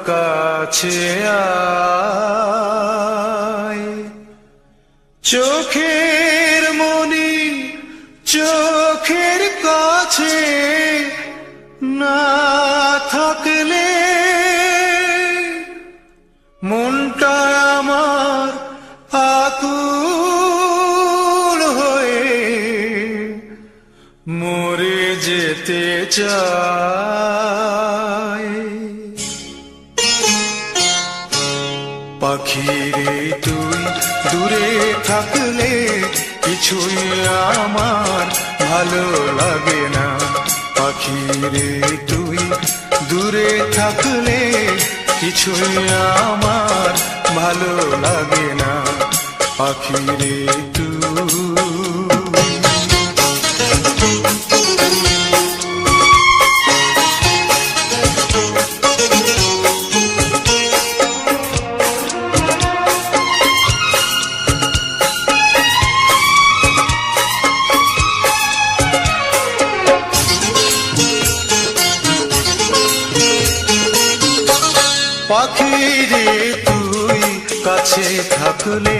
কাছে আয়, চোখের মনি চোখের কাছে না থাকলে মনটা আমার আকুল হয়ে মরে যেতে চায়। পাখিরে তুই দূরে থাকলে কিছুই আমার ভালো লাগে না। পাখিরে তুই দূরে থাকলে কিছুই আমার ভালো লাগে না। পাখিরে তুই পাখিরে তুই কাছে থাকলে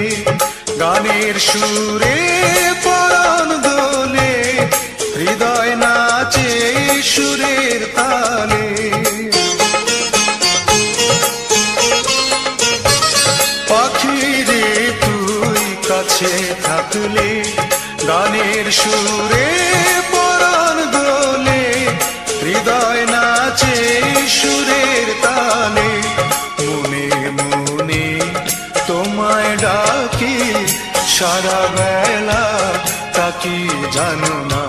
গানের সুরে পরাণ দোলে, হৃদয় নাচে সুরের তালে। পাখিরে তুই কাছে থাকলে গানের সুরে পরাণ দোলে, হৃদয় নাচে সুরের তালে। মনে মনে তোমায় ডাকি সারা বেলা তাকি জানো না।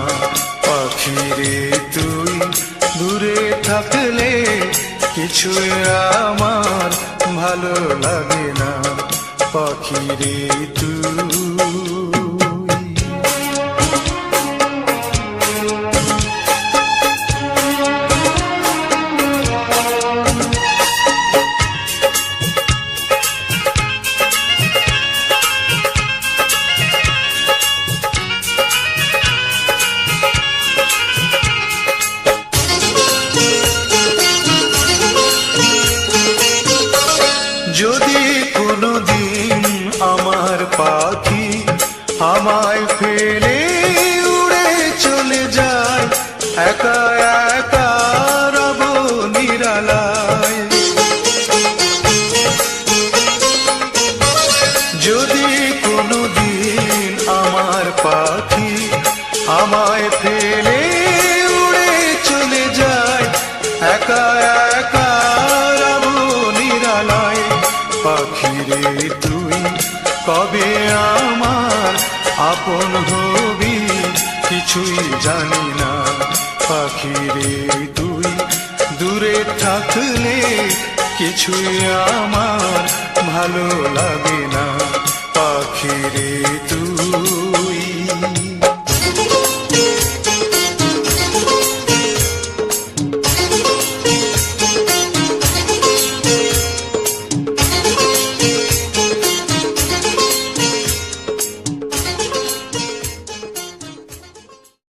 পাখিরে তুই দূরে থাকলে কিছুই আমার ভালো লাগে না। পাখিরে তুই যদি কোনদিন আমার পাখি আমায় ফেলে উড়ে চলে যায়, একা একা রব নিরালায়। যদি কোনদিন আমার পাখি আমায় ফেলে উড়ে চলে যায়, একা একা রব নিরালায়। পাখিরে তুই কবে আমার আপন হবি কিছুই জানি না। পাখিরে তুই দূরে থাকলে কিছুই আমার ভালো লাগে না। পাখিরে তুই